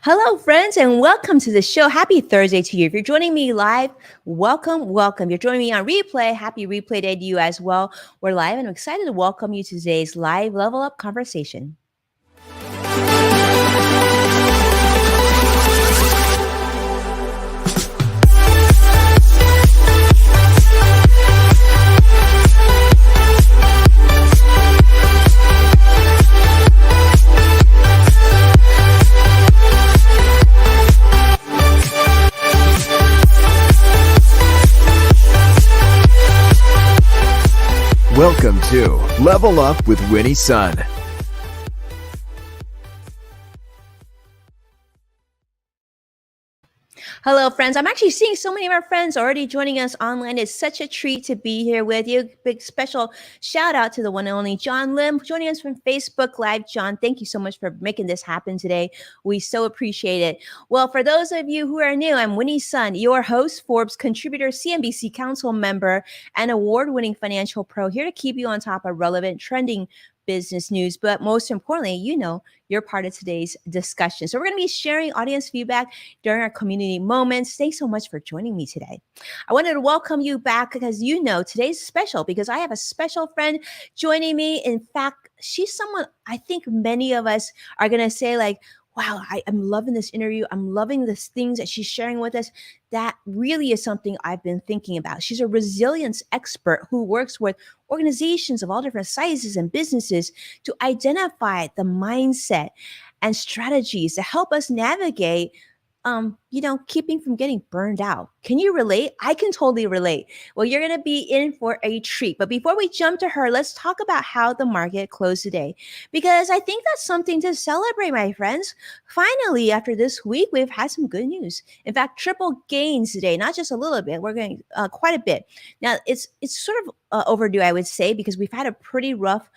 Hello, friends, and welcome to the show. Happy Thursday to you. If you're joining me live, welcome. You're joining me on replay. Happy replay day to you as well. We're live, and I'm excited to welcome you to today's live level up conversation. Welcome to Level Up with Winnie Sun. Hello, friends. I'm actually seeing so many of our friends already joining us online. It's such a treat to be here with you. Big special shout out to the one and only John Lim joining us from Facebook Live. John, thank you so much for making this happen today. We so appreciate it. Well, for those of you who are new, I'm Winnie Sun, your host, Forbes contributor, CNBC Council member, and award-winning financial pro, here to keep you on top of relevant, trending business news. But most importantly, you're part of today's discussion. So we're going to be sharing audience feedback during our community moments. Thanks so much for joining me today. I wanted to welcome you back because today's special because I have a special friend joining me. In fact, she's someone I think many of us are going to say like, wow, I'm loving this interview. I'm loving the things that she's sharing with us. That really is something I've been thinking about. She's a resilience expert who works with organizations of all different sizes and businesses to identify the mindset and strategies to help us navigate keeping from getting burned out. Can you relate? I can totally relate. Well, you're going to be in for a treat. But before we jump to her, let's talk about how the market closed today, because I think that's something to celebrate, my friends. Finally, after this week, we've had some good news. In fact, triple gains today, not just a little bit. We're going quite a bit. Now, it's sort of overdue, I would say, because we've had a pretty rough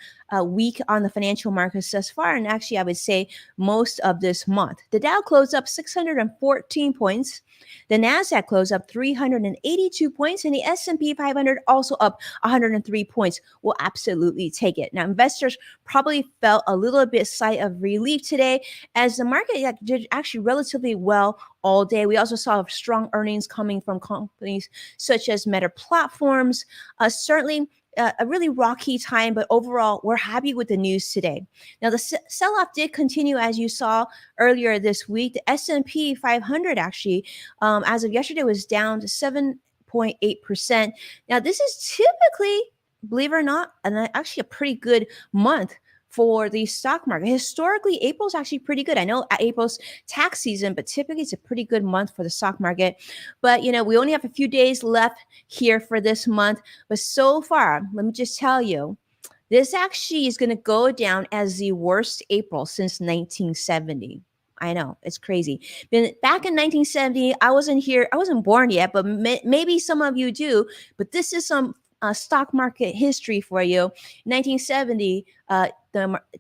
week on the financial markets thus far. And actually, I would say most of this month. The Dow closed up 614 points. The Nasdaq closed up 382 points, and the S&P 500 also up 103 points. We'll absolutely take it. Now, investors probably felt a little bit sigh of relief today as the market did actually relatively well all day. We also saw strong earnings coming from companies such as Meta Platforms. Certainly a really rocky time, but overall, we're happy with the news today. Now, the sell-off did continue, as you saw earlier this week. The S&P 500 actually, as of yesterday, was down to 7.8%. Now, this is typically, believe it or not, actually a pretty good month for the stock market. Historically, April's actually pretty good. I know April's tax season, but typically it's a pretty good month for the stock market. But, we only have a few days left here for this month. But so far, let me just tell you, this actually is going to go down as the worst April since 1970. I know, it's crazy. Back in 1970, I wasn't born yet, but maybe some of you do. But this is some stock market history for you. 1970,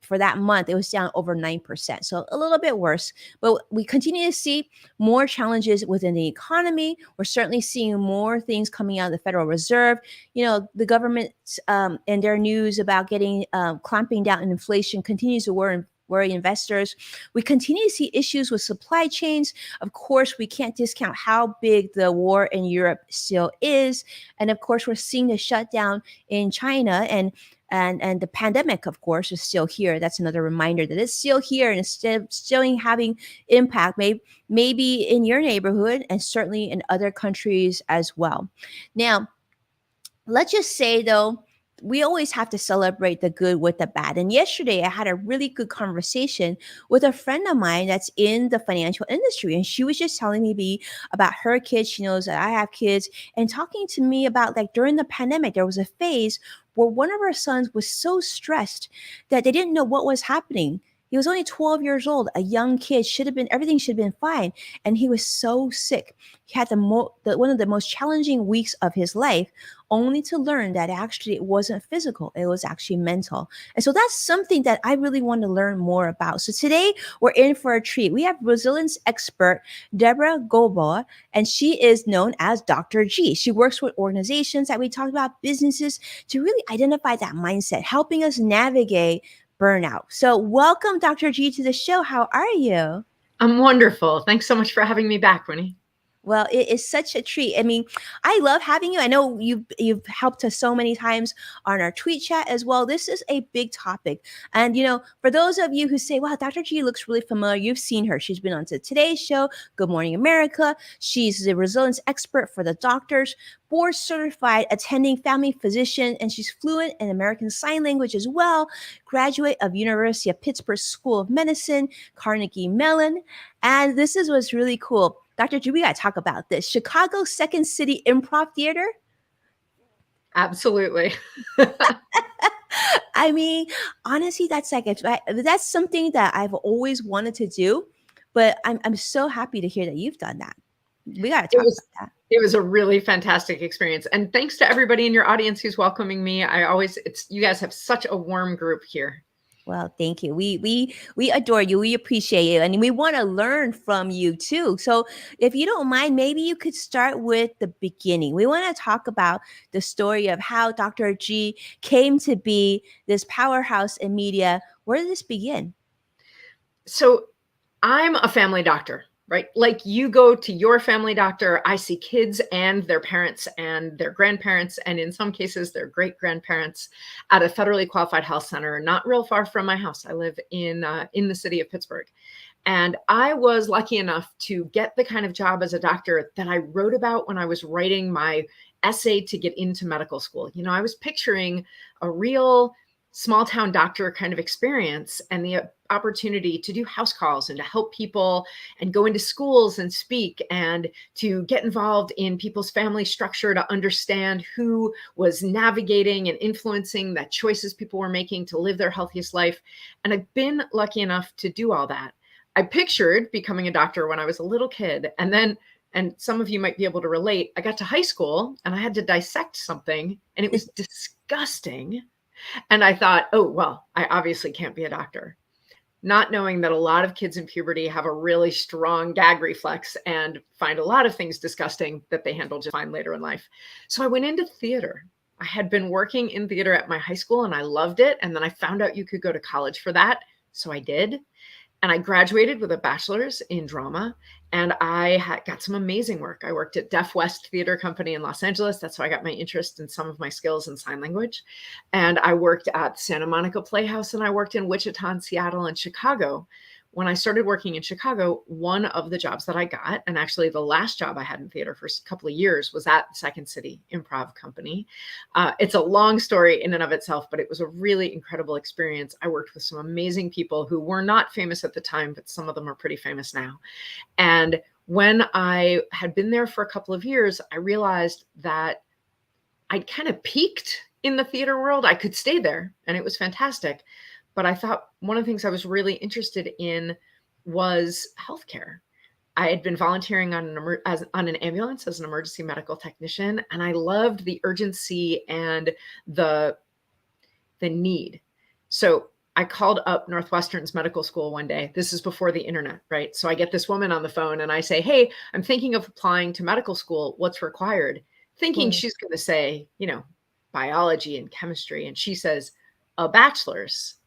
for that month, it was down over 9%. So a little bit worse, but we continue to see more challenges within the economy. We're certainly seeing more things coming out of the Federal Reserve. The government and their news about getting clamping down on inflation continues to worry investors. We continue to see issues with supply chains. Of course, we can't discount how big the war in Europe still is. And of course, we're seeing the shutdown in China, and the pandemic, of course, is still here. That's another reminder that it's still here and it's still having impact, maybe in your neighborhood and certainly in other countries as well. Now, let's just say, though, we always have to celebrate the good with the bad. And yesterday, I had a really good conversation with a friend of mine that's in the financial industry. And she was just telling me about her kids. She knows that I have kids, and talking to me about, like, during the pandemic, there was a phase where one of her sons was so stressed that they didn't know what was happening. He was only 12 years old, a young kid. Everything should have been fine. And he was so sick. He had one of the most challenging weeks of his life, only to learn that actually it wasn't physical. It was actually mental. And so that's something that I really want to learn more about. So today we're in for a treat. We have resilience expert Deborah Gilboa, and she is known as Dr. G. She works with organizations that we talked about, businesses, to really identify that mindset, helping us navigate burnout. So welcome, Dr. G, to the show. How are you? I'm wonderful. Thanks so much for having me back, Winnie. Well, it is such a treat. I mean, I love having you. I know you've helped us so many times on our tweet chat as well. This is a big topic. And for those of you who say, wow, Dr. G looks really familiar, you've seen her. She's been on to Today's Show, Good Morning America. She's the resilience expert for the doctors, board certified attending family physician, and she's fluent in American Sign Language as well. Graduate of University of Pittsburgh School of Medicine, Carnegie Mellon. And this is what's really cool. Dr. G, we got to talk about this. Chicago Second City Improv Theater. Absolutely. I mean, honestly, that's something that I've always wanted to do, but I'm so happy to hear that you've done that. We got to talk about that. It was a really fantastic experience. And thanks to everybody in your audience who's welcoming me. You guys have such a warm group here. Well, thank you. We adore you. We appreciate you, and we want to learn from you too. So, if you don't mind, maybe you could start with the beginning. We want to talk about the story of how Dr. G came to be this powerhouse in media. Where did this begin? So, I'm a family doctor, right? Like you go to your family doctor, I see kids and their parents and their grandparents, and in some cases, their great grandparents at a federally qualified health center, not real far from my house. I live in the city of Pittsburgh. And I was lucky enough to get the kind of job as a doctor that I wrote about when I was writing my essay to get into medical school. I was picturing a real small town doctor kind of experience and the opportunity to do house calls and to help people and go into schools and speak and to get involved in people's family structure to understand who was navigating and influencing the choices people were making to live their healthiest life. And I've been lucky enough to do all that. I pictured becoming a doctor when I was a little kid. And some of you might be able to relate, I got to high school and I had to dissect something and it was disgusting. And I thought, oh, well, I obviously can't be a doctor. Not knowing that a lot of kids in puberty have a really strong gag reflex and find a lot of things disgusting that they handle just fine later in life. So I went into theater. I had been working in theater at my high school and I loved it. And then I found out you could go to college for that. So I did. And I graduated with a bachelor's in drama, and I got some amazing work. I worked at Deaf West Theater Company in Los Angeles. That's how I got my interest in some of my skills in sign language. And I worked at Santa Monica Playhouse, and I worked in Wichita and Seattle and Chicago. When I started working in Chicago, one of the jobs that I got, and actually the last job I had in theater for a couple of years, was at Second City Improv Company. It's a long story in and of itself, but it was a really incredible experience. I worked with some amazing people who were not famous at the time, but some of them are pretty famous now. And when I had been there for a couple of years, I realized that I'd kind of peaked in the theater world. I could stay there, and it was fantastic. But I thought one of the things I was really interested in was healthcare. I had been volunteering on an ambulance as an emergency medical technician, and I loved the urgency and the need. So I called up Northwestern's medical school one day. This is before the internet, right? So I get this woman on the phone and I say, hey, I'm thinking of applying to medical school. What's required? Thinking she's going to say, biology and chemistry. And she says, a bachelor's.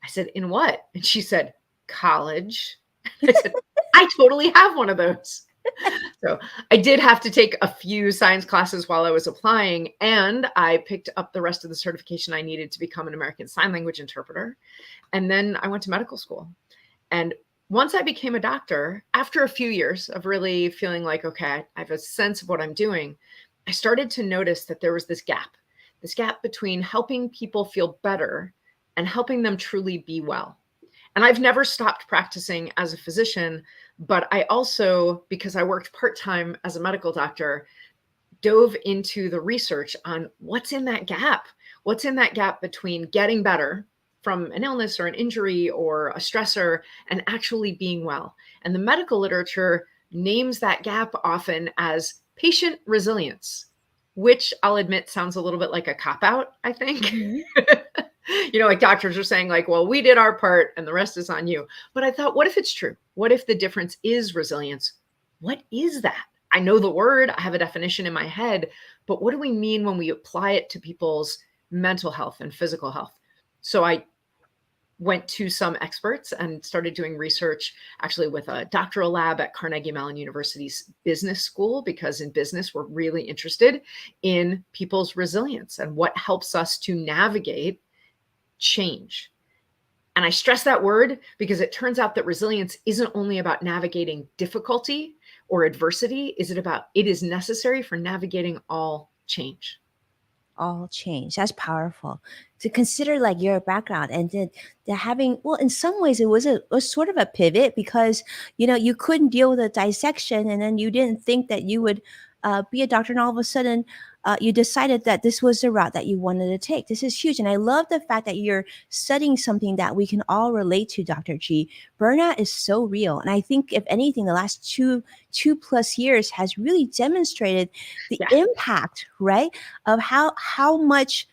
I said, in what? And she said, college. I said, I totally have one of those. So I did have to take a few science classes while I was applying, and I picked up the rest of the certification I needed to become an American Sign Language interpreter. And then I went to medical school. And once I became a doctor, after a few years of really feeling like, okay, I have a sense of what I'm doing, I started to notice that there was this gap between helping people feel better and helping them truly be well. And I've never stopped practicing as a physician, but I also, because I worked part-time as a medical doctor, dove into the research on what's in that gap between getting better from an illness or an injury or a stressor and actually being well. And the medical literature names that gap often as patient resilience, which I'll admit sounds a little bit like a cop-out, I think. Mm-hmm. Like doctors are saying like, well, we did our part and the rest is on you. But I thought, what if it's true? What if the difference is resilience? What is that? I know the word, I have a definition in my head, but what do we mean when we apply it to people's mental health and physical health? So I went to some experts and started doing research actually with a doctoral lab at Carnegie Mellon University's business school, because in business, we're really interested in people's resilience and what helps us to navigate change. And I stress that word because it turns out that resilience isn't only about navigating difficulty or adversity. It is necessary for navigating all change. All change. That's powerful. To consider like your background and the having, well, in some ways it was sort of a pivot because, you couldn't deal with a dissection and then you didn't think that you would be a doctor, and all of a sudden you decided that this was the route that you wanted to take. This is huge. And I love the fact that you're studying something that we can all relate to, Dr. G. Burnout is so real. And I think if anything, the last two plus years has really demonstrated the Yeah. impact, right? Of how much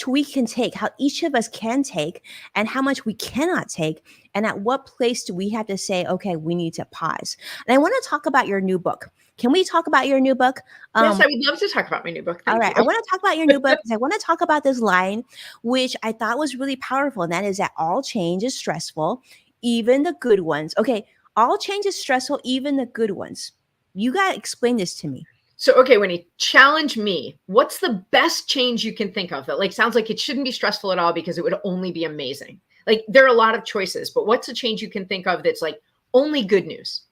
we can take, how each of us can take, and how much we cannot take, and at what place do we have to say, okay, we need to pause. And I want to talk about your new book. Can we talk about your new book? Yes, I would love to talk about my new book. All Thank right, you. I want to talk about your new book because I want to talk about this line, which I thought was really powerful, and that is that all change is stressful, even the good ones. Okay, all change is stressful, even the good ones. You got to explain this to me. So, okay, Winnie, challenge me. What's the best change you can think of that sounds like it shouldn't be stressful at all because it would only be amazing? Like, there are a lot of choices, but what's a change you can think of that's like only good news?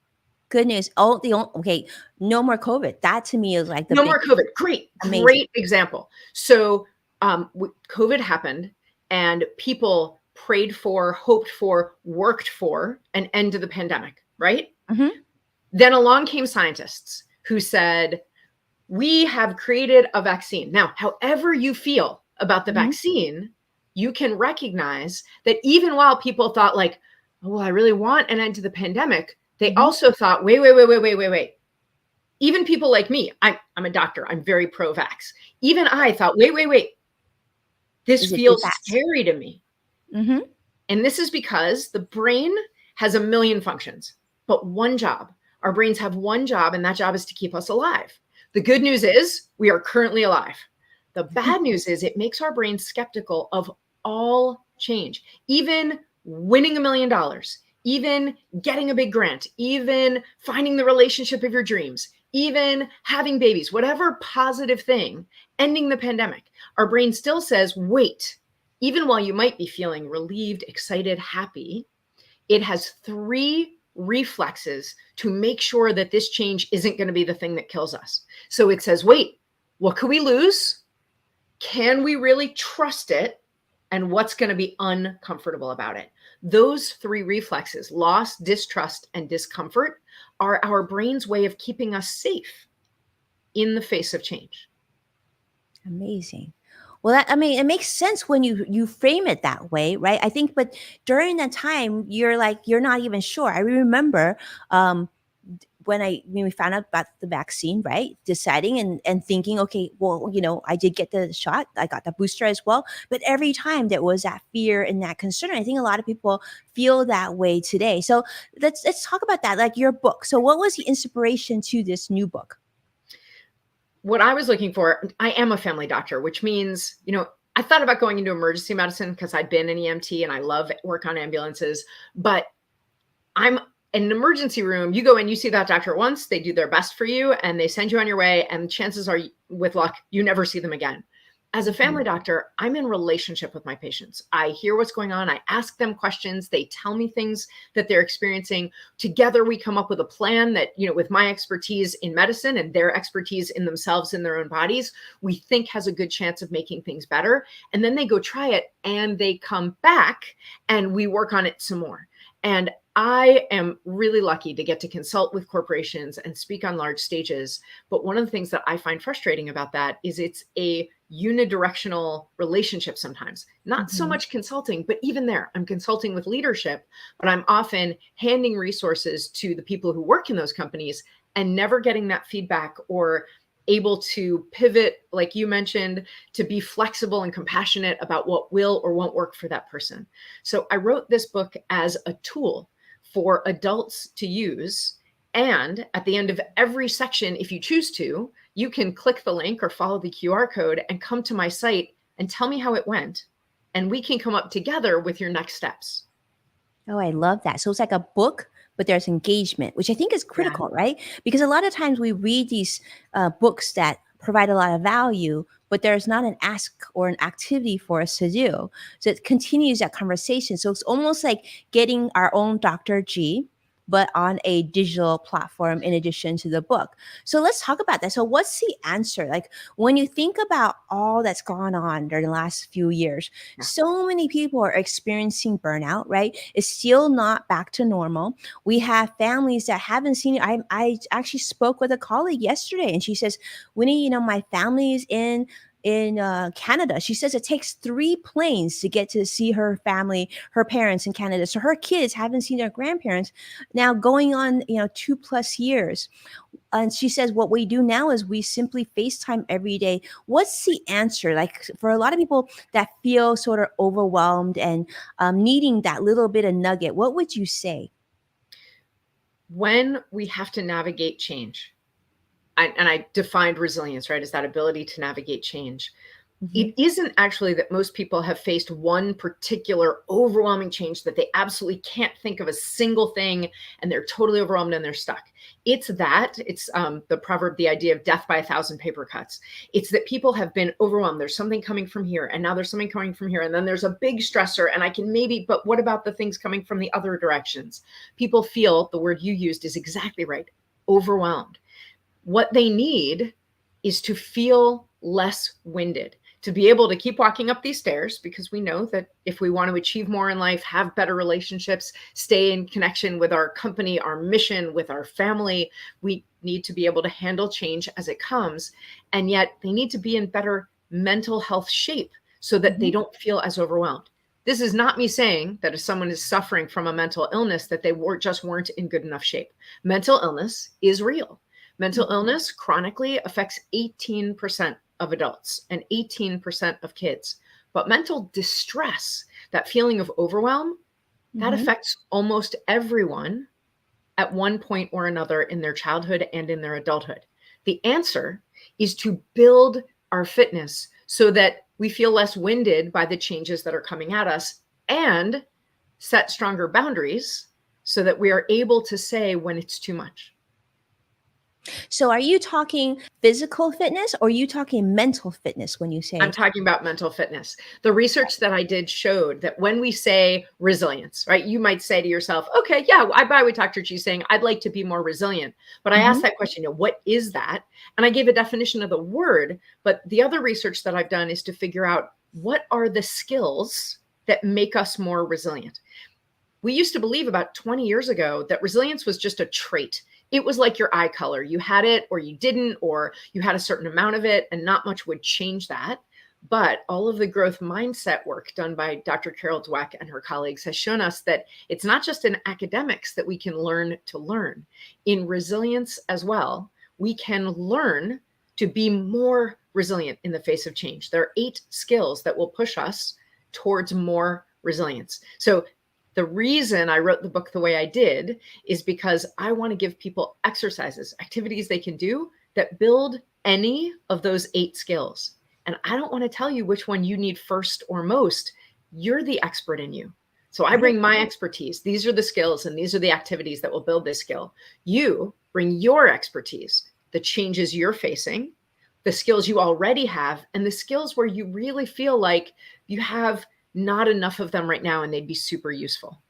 Good news. Okay, no more COVID. That to me is like the No big, more COVID. Great amazing. example. So, COVID happened and people prayed for, hoped for, worked for an end to the pandemic, right? Mhm. Then along came scientists who said, we have created a vaccine. Now, however you feel about the Mhm. vaccine, you can recognize that even while people thought like, oh, well, I really want an end to the pandemic, they Mhm. also thought, wait. Even people like me, I'm a doctor, I'm very pro-vax. Even I thought, wait. This Is it too feels fast? scary to me. Mhm. And this is because the brain has a million functions, but one job. Our brains have one job, and that job is to keep us alive. The good news is we are currently alive. The bad news is it makes our brains skeptical of all change, even winning $1 million, even getting a big grant, even finding the relationship of your dreams, even having babies, whatever positive thing, ending the pandemic. Our brain still says, wait, even while you might be feeling relieved, excited, happy, it has 3 reflexes to make sure that this change isn't going to be the thing that kills us. So it says, wait, what could we lose? Can we really trust it? And what's going to be uncomfortable about it? Those 3 reflexes, loss, distrust, and discomfort, are our brain's way of keeping us safe in the face of change. Amazing. Well, it makes sense when you frame it that way, right? I think, but during that time, you're not even sure. I remember when we found out about the vaccine, right? Deciding and thinking, okay, well, I did get the shot, I got the booster as well, but every time there was that fear and that concern. I think a lot of people feel that way today. So let's talk about that, like your book. So, what was the inspiration to this new book? What I was looking for, I am a family doctor, which means, I thought about going into emergency medicine because I'd been an EMT and I love work on ambulances, but I'm in an emergency room. You go in, you see that doctor once, they do their best for you and they send you on your way. And chances are, with luck, you never see them again. As a family doctor, I'm in relationship with my patients. I hear what's going on. I ask them questions. They tell me things that they're experiencing. Together, we come up with a plan that, with my expertise in medicine and their expertise in themselves, in their own bodies, we think has a good chance of making things better. And then they go try it and they come back and we work on it some more. And I am really lucky to get to consult with corporations and speak on large stages. But one of the things that I find frustrating about that is it's a unidirectional relationship sometimes. Not so much consulting, but even there, I'm consulting with leadership, but I'm often handing resources to the people who work in those companies and never getting that feedback or able to pivot, like you mentioned, to be flexible and compassionate about what will or won't work for that person. So I wrote this book as a tool for adults to use. And at the end of every section, if you choose to, you can click the link or follow the QR code and come to my site and tell me how it went. and we can come up together with your next steps. Oh, I love that. So it's like a book, but there's engagement, which I think is Yeah. critical, right? Because a lot of times we read these books that provide a lot of value, but there's not an ask or an activity for us to do. So it continues that conversation. So it's almost like getting our own Dr. G, but on a digital platform in addition to the book. So let's talk about that. So what's the answer? Like when you think about all that's gone on during the last few years, Yeah. so many people are experiencing burnout, right? It's still not back to normal. We have families that haven't seen it. I actually spoke with a colleague yesterday, and she says, Winnie, my family is in Canada. She says it takes 3 planes to get to see her family, her parents in Canada. So her kids haven't seen their grandparents now going on, 2+ years. And she says what we do now is we simply FaceTime every day. What's the answer? Like for a lot of people that feel sort of overwhelmed and needing that little bit of nugget, what would you say? When we have to navigate change, and I defined resilience, right, as that ability to navigate change. Mhm. It isn't actually that most people have faced one particular overwhelming change that they absolutely can't think of a single thing and they're totally overwhelmed and they're stuck. It's the proverb, the idea of death by 1,000 paper cuts. It's that people have been overwhelmed. There's something coming from here, and now there's something coming from here, and then there's a big stressor, and I can maybe, but what about the things coming from the other directions? People feel, the word you used is exactly right, overwhelmed. What they need is to feel less winded, to be able to keep walking up these stairs, because we know that if we want to achieve more in life, have better relationships, stay in connection with our company, our mission, with our family, we need to be able to handle change as it comes. And yet they need to be in better mental health shape so that they Mhm. don't feel as overwhelmed. This is not me saying that if someone is suffering from a mental illness, that they just weren't in good enough shape. Mental illness is real. Mental illness chronically affects 18% of adults and 18% of kids. But mental distress, that feeling of overwhelm, that Mhm. affects almost everyone at one point or another in their childhood and in their adulthood. The answer is to build our fitness so that we feel less winded by the changes that are coming at us, and set stronger boundaries so that we are able to say when it's too much. So are you talking physical fitness or are you talking mental fitness when you I'm say? talking about mental fitness. The research that I did showed that when we say resilience, right, you might say to yourself, okay, yeah, I buy what Dr. G is saying. I'd like to be more resilient. But I asked Mhm. that question, what is that? And I gave a definition of the word. But the other research that I've done is to figure out what are the skills that make us more resilient. We used to believe about 20 years ago that resilience was just a trait. It was like your eye color. You had it or you didn't, or you had a certain amount of it, and not much would change that. But all of the growth mindset work done by Dr. Carol Dweck and her colleagues has shown us that it's not just in academics that we can learn to learn. In resilience as well, we can learn to be more resilient in the face of change. There are 8 skills that will push us towards more resilience. So the reason I wrote the book the way I did is because I want to give people exercises, activities they can do that build any of those 8 skills. And I don't want to tell you which one you need first or most. You're the expert in you. So I Right. bring my expertise. These are the skills and these are the activities that will build this skill. You bring your expertise, the changes you're facing, the skills you already have, and the skills where you really feel like you have not enough of them right now and they'd be super useful.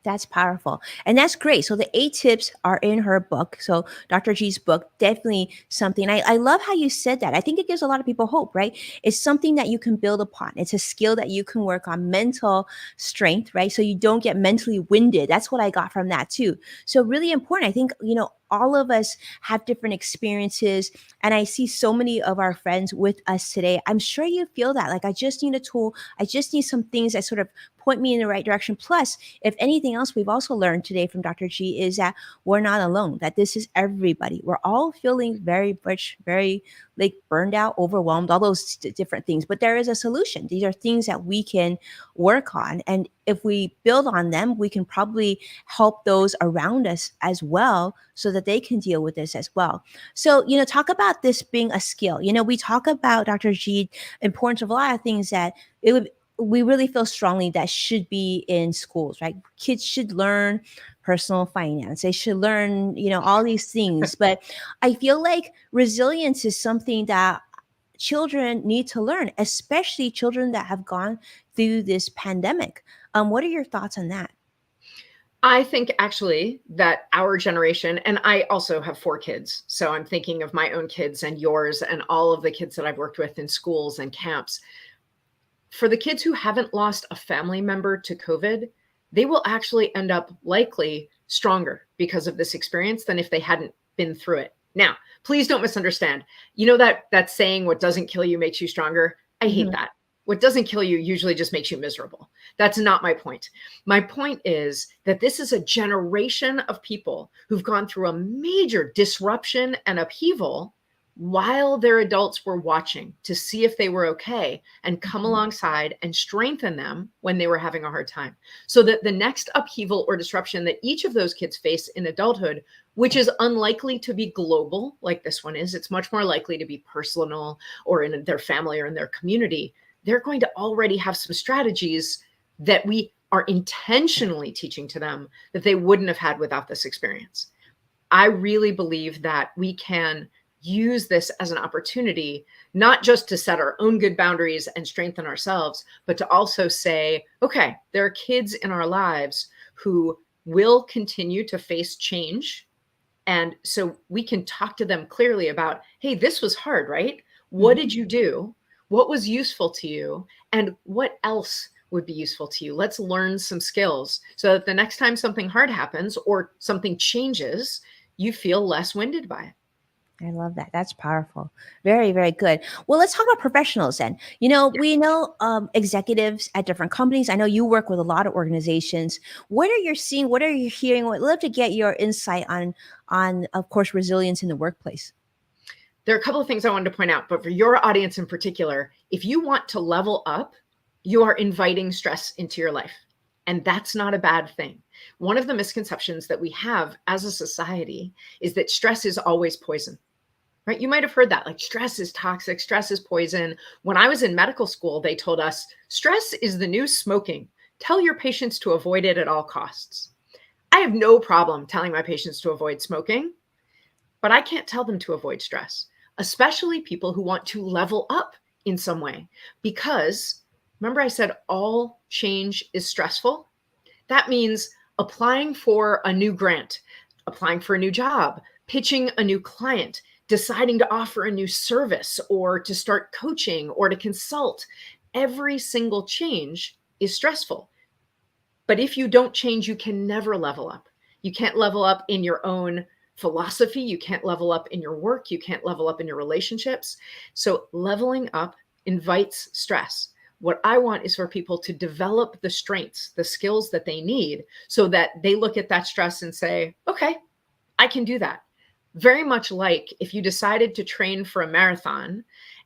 That's powerful. And that's great. So the 8 tips are in her book. So Dr. G's book, definitely something. I love how you said that. I think it gives a lot of people hope, right? It's something that you can build upon. It's a skill that you can work on, mental strength, right? So you don't get mentally winded. That's what I got from that too. So really important. I think, all of us have different experiences. And I see so many of our friends with us today. I'm sure you feel that. Like, I just need a tool. I just need some things that sort of point me in the right direction. Plus, if anything else we've also learned today from Dr. G is that we're not alone, that this is everybody. We're all feeling very much, very like burned out, overwhelmed, all those different things. But there is a solution. These are things that we can work on. And if we build on them, we can probably help those around us as well so that they can deal with this as well. So, talk about this being a skill. We talk about Dr. G, importance of a lot of things that it would we really feel strongly that should be in schools, right? Kids should learn personal finance. They should learn, all these things. But I feel like resilience is something that children need to learn, especially children that have gone through this pandemic. What are your thoughts on that? I think actually that our generation, and I also have 4 kids, so I'm thinking of my own kids and yours and all of the kids that I've worked with in schools and camps. For the kids who haven't lost a family member to COVID, they will actually end up likely stronger because of this experience than if they hadn't been through it. Now, please don't misunderstand. You know that saying, what doesn't kill you makes you stronger? I hate that. What doesn't kill you usually just makes you miserable. That's not my point. My point is that this is a generation of people who've gone through a major disruption and upheaval while their adults were watching to see if they were okay and come alongside and strengthen them when they were having a hard time. So that the next upheaval or disruption that each of those kids face in adulthood, which is unlikely to be global like this one is, it's much more likely to be personal or in their family or in their community, they're going to already have some strategies that we are intentionally teaching to them that they wouldn't have had without this experience. I really believe that we can use this as an opportunity, not just to set our own good boundaries and strengthen ourselves, but to also say, okay, there are kids in our lives who will continue to face change. And so we can talk to them clearly about, hey, this was hard, right? What did you do? What was useful to you? And what else would be useful to you? Let's learn some skills so that the next time something hard happens or something changes, you feel less winded by it. I love that. That's powerful. Very, very good. Well, let's talk about professionals then. We know executives at different companies. I know you work with a lot of organizations. What are you seeing? What are you hearing? I'd love to get your insight on, of course, resilience in the workplace. There are a couple of things I wanted to point out, but for your audience in particular, if you want to level up, you are inviting stress into your life. And that's not a bad thing. One of the misconceptions that we have as a society is that stress is always poison, right? You might have heard that, like stress is toxic, stress is poison. When I was in medical school, they told us stress is the new smoking. Tell your patients to avoid it at all costs. I have no problem telling my patients to avoid smoking, but I can't tell them to avoid stress, especially people who want to level up in some way. Because remember I said all change is stressful? That means applying for a new grant, applying for a new job, pitching a new client, deciding to offer a new service or to start coaching or to consult. Every single change is stressful. But if you don't change, you can never level up. You can't level up in your own philosophy. You can't level up in your work. You can't level up in your relationships. So leveling up invites stress. What I want is for people to develop the strengths, the skills that they need so that they look at that stress and say, okay, I can do that. Very much like if you decided to train for a marathon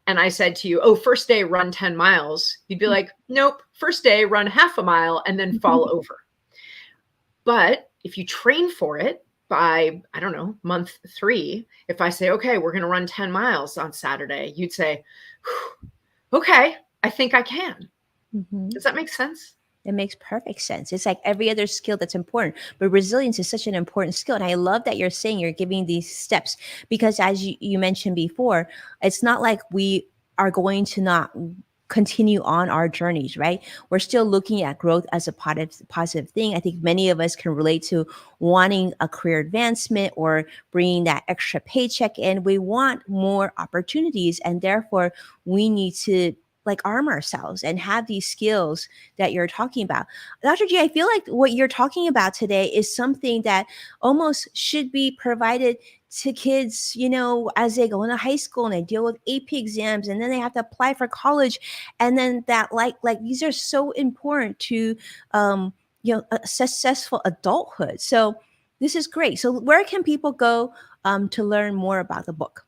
and I said to you, oh, first day, run 10 miles. You'd be like, nope, first day, run half a mile and then fall over. But if you train for it by, I don't know, month 3, if I say, okay, we're going to run 10 miles on Saturday, you'd say, okay, I think I can. Does that make sense? It makes perfect sense. It's like every other skill that's important, but resilience is such an important skill. And I love that you're saying you're giving these steps because as you mentioned before, it's not like we are going to not continue on our journeys, right? We're still looking at growth as a positive thing. I think many of us can relate to wanting a career advancement or bringing that extra paycheck in. We want more opportunities and therefore we need to arm ourselves and have these skills that you're talking about. Dr. G, I feel like what you're talking about today is something that almost should be provided to kids, as they go into high school and they deal with AP exams and then they have to apply for college. And then that these are so important to, a successful adulthood. So this is great. So where can people go to learn more about the book?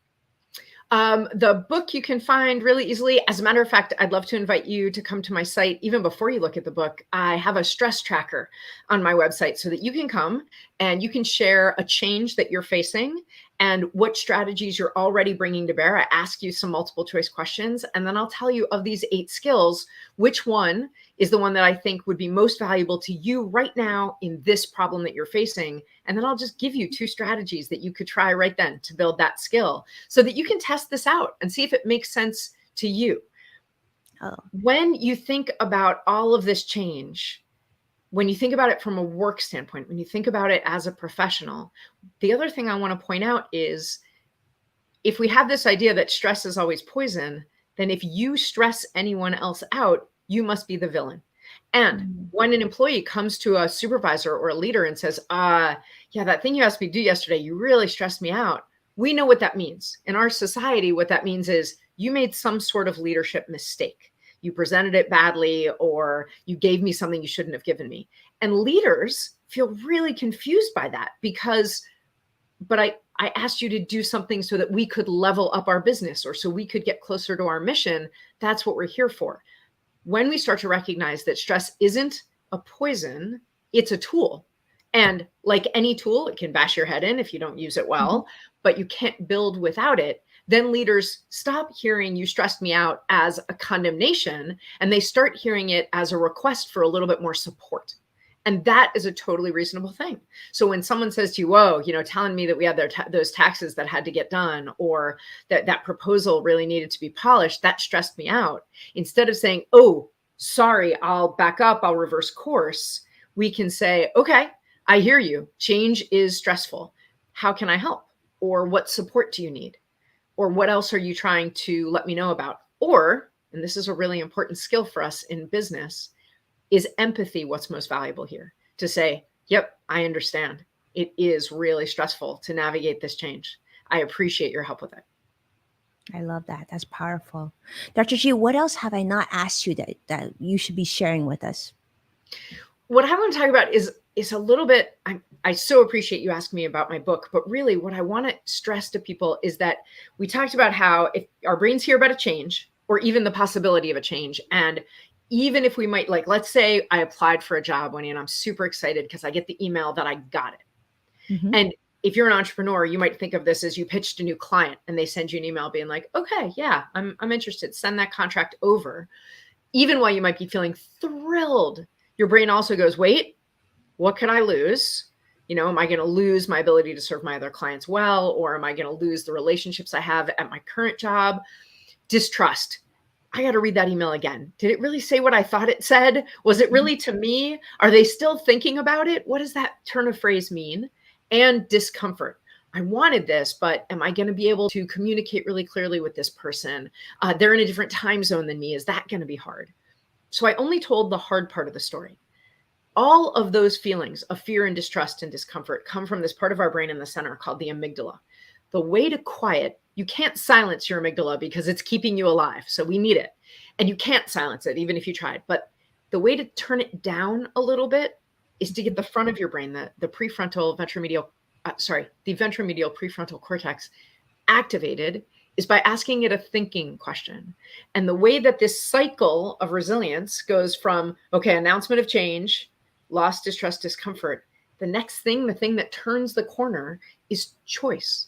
The book you can find really easily. As a matter of fact, I'd love to invite you to come to my site. Even before you look at the book, I have a stress tracker on my website so that you can come and you can share a change that you're facing and what strategies you're already bringing to bear. I ask you some multiple choice questions, and then I'll tell you, of these 8 skills, which one is the one that I think would be most valuable to you right now in this problem that you're facing. And then I'll just give you 2 strategies that you could try right then to build that skill so that you can test this out and see if it makes sense to you. Oh. When you think about all of this change, when you think about it from a work standpoint, when you think about it as a professional, the other thing I want to point out is, if we have this idea that stress is always poison, then if you stress anyone else out, you must be the villain. And when an employee comes to a supervisor or a leader and says, yeah, that thing you asked me to do yesterday, you really stressed me out. We know what that means. In our society, what that means is you made some sort of leadership mistake. You presented it badly, or you gave me something you shouldn't have given me. And leaders feel really confused by that because, but I asked you to do something so that we could level up our business, or so we could get closer to our mission. That's what we're here for. When we start to recognize that stress isn't a poison, it's a tool. And like any tool, it can bash your head in if you don't use it well, but you can't build without it. Then leaders stop hearing "you stressed me out" as a condemnation, and they start hearing it as a request for a little bit more support. And that is a totally reasonable thing. So when someone says to you, whoa, telling me that we had those taxes that had to get done, or that proposal really needed to be polished, that stressed me out. Instead of saying, oh, sorry, I'll back up, I'll reverse course, we can say, okay, I hear you. Change is stressful. How can I help? Or what support do you need? Or what else are you trying to let me know about? Or, and this is a really important skill for us in business, is empathy what's most valuable here? To say, yep, I understand. It is really stressful to navigate this change. I appreciate your help with it. I love that. That's powerful. Dr. G, what else have I not asked you that you should be sharing with us? What I want to talk about is a little bit, I so appreciate you asking me about my book, but really what I want to stress to people is that we talked about how if our brains hear about a change, or even the possibility of a change, and even if we might, like, let's say I applied for a job, Winnie, and I'm super excited because I get the email that I got it. And if you're an entrepreneur, you might think of this as you pitched a new client and they send you an email being like, okay, yeah, I'm interested. Send that contract over. Even while you might be feeling thrilled, your brain also goes, wait, what could I lose? Am I going to lose my ability to serve my other clients well? Or am I going to lose the relationships I have at my current job? Distrust. I got to read that email again. Did it really say what I thought it said? Was it really to me? Are they still thinking about it? What does that turn of phrase mean? And discomfort. I wanted this, but am I going to be able to communicate really clearly with this person? They're in a different time zone than me. Is that going to be hard? So I only told the hard part of the story. All of those feelings of fear and distrust and discomfort come from this part of our brain in the center called the amygdala. The way to quiet, you can't silence your amygdala because it's keeping you alive. So we need it. And you can't silence it even if you tried. But the way to turn it down a little bit is to get the front of your brain, the ventromedial prefrontal cortex activated, is by asking it a thinking question. And the way that this cycle of resilience goes from, okay, announcement of change, loss, distrust, discomfort, the next thing, the thing that turns the corner, is choice.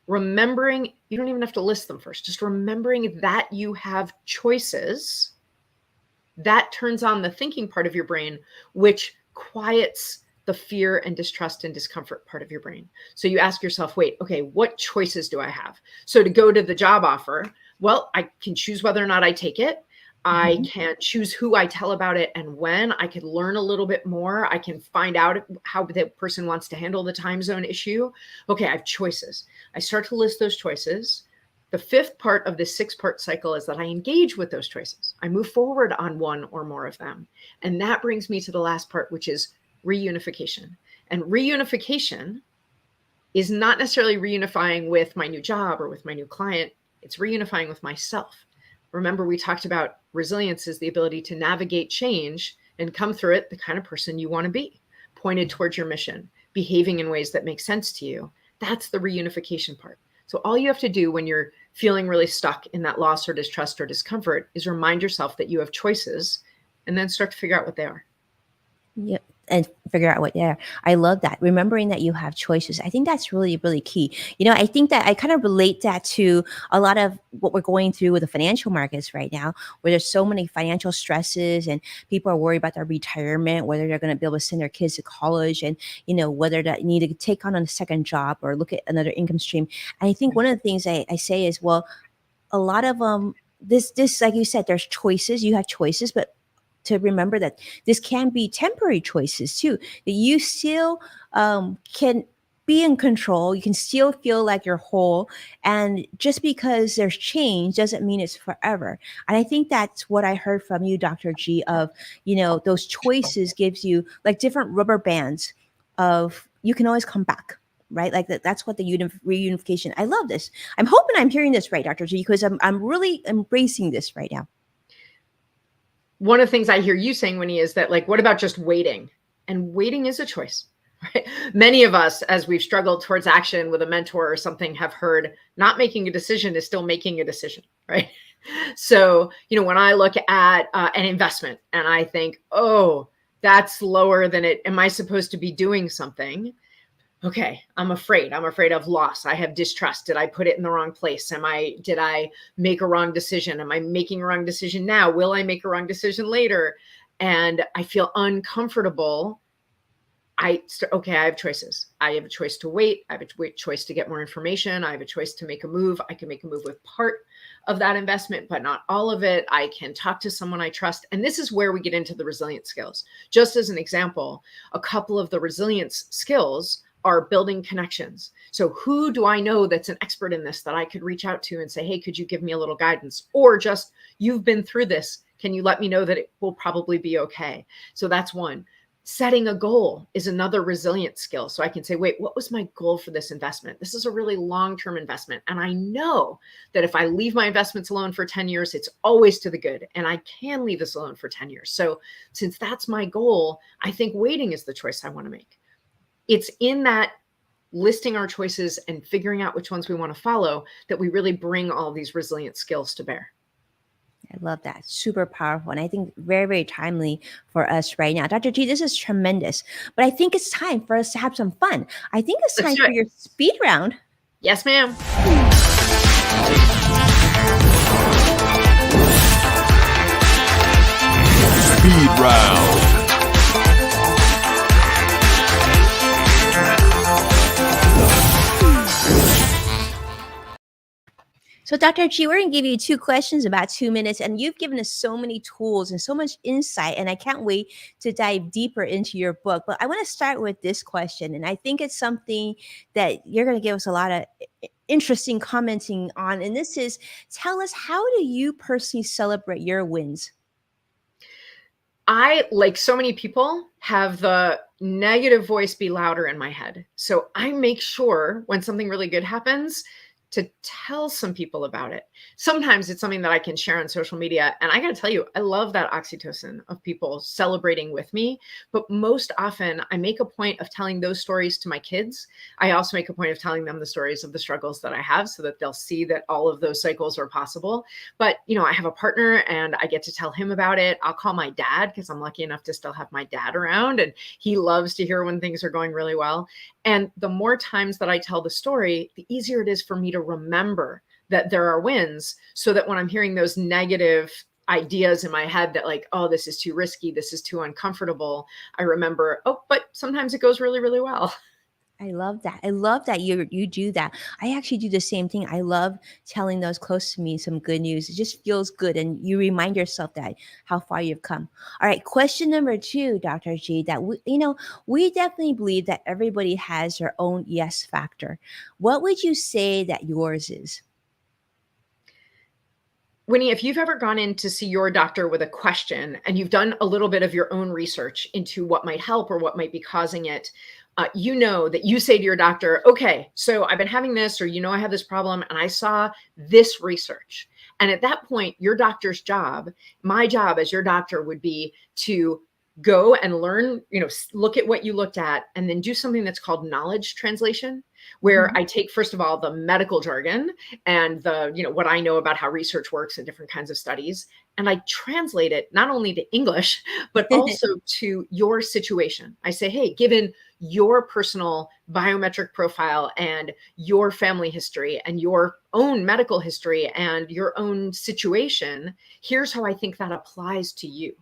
Remembering, you don't even have to list them first, just remembering that you have choices, that turns on the thinking part of your brain, which quiets the fear and distrust and discomfort part of your brain. So you ask yourself, wait, okay, what choices do I have? So to go to the job offer, well, I can choose whether or not I take it. I can choose who I tell about it and when. I can learn a little bit more. I can find out how the person wants to handle the time zone issue. Okay, I have choices. I start to list those choices. The 5th part of this 6-part cycle is that I engage with those choices. I move forward on one or more of them. And that brings me to the last part, which is reunification. And reunification is not necessarily reunifying with my new job or with my new client. It's reunifying with myself. Remember, we talked about resilience is the ability to navigate change and come through it the kind of person you want to be, pointed towards your mission, behaving in ways that make sense to you. That's the reunification part. So all you have to do when you're feeling really stuck in that loss or distrust or discomfort is remind yourself that you have choices, and then start to figure out what they are. Yep. and figure out what. Yeah, I love that. Remembering that you have choices, I think that's really, really key. I think that I kind of relate that to a lot of what we're going through with the financial markets right now, where there's so many financial stresses and people are worried about their retirement, whether they're going to be able to send their kids to college, and whether they need to take on a second job or look at another income stream. And I think one of the things I say is, well, a lot of this, like you said, there's choices. You have choices, but to remember that this can be temporary choices too, that you still can be in control. You can still feel like you're whole. And just because there's change doesn't mean it's forever. And I think that's what I heard from you, Dr. G, of, those choices gives you like different rubber bands of you can always come back. Right, like that's what the reunification. I love this. I'm hoping I'm hearing this right, Dr. G, because I'm really embracing this right now. One of the things I hear you saying, Winnie, is that, like, what about just waiting? And waiting is a choice, right? Many of us, as we've struggled towards action with a mentor or something, have heard not making a decision is still making a decision, right? So, when I look at an investment and I think, oh, that's lower than it, am I supposed to be doing something? Okay, I'm afraid of loss. I have distrust. Did I put it in the wrong place? Did I make a wrong decision? Am I making a wrong decision now? Will I make a wrong decision later? And I feel uncomfortable. I have choices. I have a choice to wait. I have a choice to get more information. I have a choice to make a move. I can make a move with part of that investment, but not all of it. I can talk to someone I trust. And this is where we get into the resilience skills. Just as an example, a couple of the resilience skills are building connections. So who do I know that's an expert in this that I could reach out to and say, hey, could you give me a little guidance? Or just, you've been through this. Can you let me know that it will probably be okay? So that's one. Setting a goal is another resilient skill. So I can say, wait, what was my goal for this investment? This is a really long-term investment. And I know that if I leave my investments alone for 10 years, it's always to the good. And I can leave this alone for 10 years. So since that's my goal, I think waiting is the choice I want to make. It's in that listing our choices and figuring out which ones we want to follow that we really bring all these resilient skills to bear. I love that. Super powerful. And I think very, very timely for us right now. Dr. G, this is tremendous. But I think it's time for us to have some fun. I think it's time for your speed round. Yes, ma'am. Speed round. So, Dr. G, we're going to give you 2 questions, about 2 minutes, and you've given us so many tools and so much insight, and I can't wait to dive deeper into your book. But I want to start with this question, and I think it's something that you're going to give us a lot of interesting commenting on, and this is, tell us, how do you personally celebrate your wins? I, like so many people, have the negative voice be louder in my head. So I make sure when something really good happens to tell some people about it. Sometimes it's something that I can share on social media. And I got to tell you, I love that oxytocin of people celebrating with me. But most often I make a point of telling those stories to my kids. I also make a point of telling them the stories of the struggles that I have so that they'll see that all of those cycles are possible. But, I have a partner and I get to tell him about it. I'll call my dad because I'm lucky enough to still have my dad around. And he loves to hear when things are going really well. And the more times that I tell the story, the easier it is for me to remember that there are wins, so that when I'm hearing those negative ideas in my head that, like, oh, this is too risky, this is too uncomfortable, I remember, oh, but sometimes it goes really, really well. I love that. I love that you do that. I actually do the same thing. I love telling those close to me some good news. It just feels good, and you remind yourself that how far you've come. All right, question number 2, Dr. G. That we definitely believe that everybody has their own yes factor. What would you say that yours is? Winnie, if you've ever gone in to see your doctor with a question and you've done a little bit of your own research into what might help or what might be causing it, you know that you say to your doctor, okay, so I've been having this, or, I have this problem and I saw this research. And at that point, your doctor's job, my job as your doctor, would be to go and learn, look at what you looked at, and then do something that's called knowledge translation, where I take, first of all, the medical jargon and what I know about how research works and different kinds of studies, and I translate it not only to English, but also to your situation. I say, hey, given your personal biometric profile and your family history and your own medical history and your own situation, here's how I think that applies to you.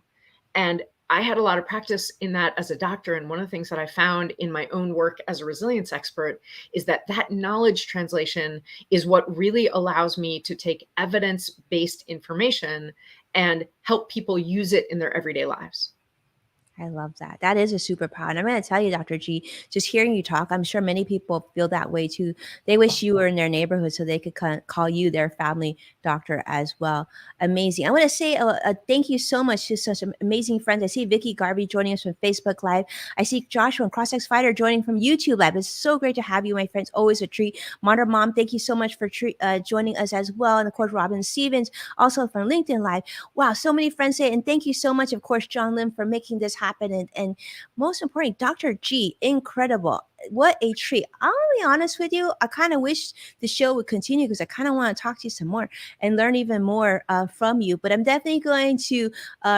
And I had a lot of practice in that as a doctor. And one of the things that I found in my own work as a resilience expert is that knowledge translation is what really allows me to take evidence-based information and help people use it in their everyday lives. I love that. That is a superpower. And I'm going to tell you, Dr. G, just hearing you talk, I'm sure many people feel that way too. They wish you were in their neighborhood so they could call you their family doctor as well. Amazing. I want to say a thank you so much to such amazing friends. I see Vicky Garvey joining us from Facebook Live. I see Joshua and CrossX Fighter joining from YouTube Live. It's so great to have you, my friends. Always a treat. Modern Mom, thank you so much for joining us as well. And of course, Robin Stevens, also from LinkedIn Live. Wow, so many friends say, and thank you so much, of course, John Lim, for making this happen. And most importantly, Dr. G, incredible. What a treat. I'll be honest with you. I kind of wish the show would continue because I kind of want to talk to you some more and learn even more from you. But I'm definitely going to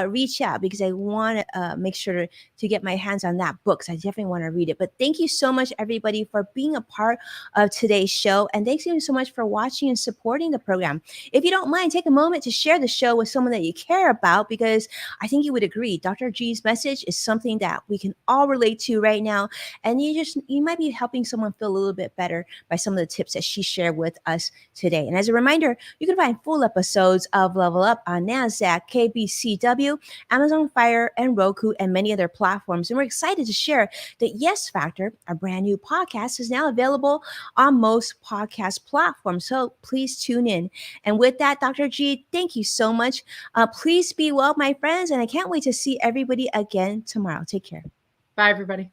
reach out because I want to make sure to get my hands on that book. So I definitely want to read it. But thank you so much, everybody, for being a part of today's show. And thanks you so much for watching and supporting the program. If you don't mind, take a moment to share the show with someone that you care about, because I think you would agree Dr. G's message is something that we can all relate to right now. And you might be helping someone feel a little bit better by some of the tips that she shared with us today. And as a reminder, you can find full episodes of Level Up on NASDAQ, KBCW, Amazon Fire, and Roku, and many other platforms. And we're excited to share that Yes Factor, our brand new podcast, is now available on most podcast platforms. So please tune in. And with that, Dr. G, thank you so much. Please be well, my friends. And I can't wait to see everybody again tomorrow. Take care. Bye, everybody.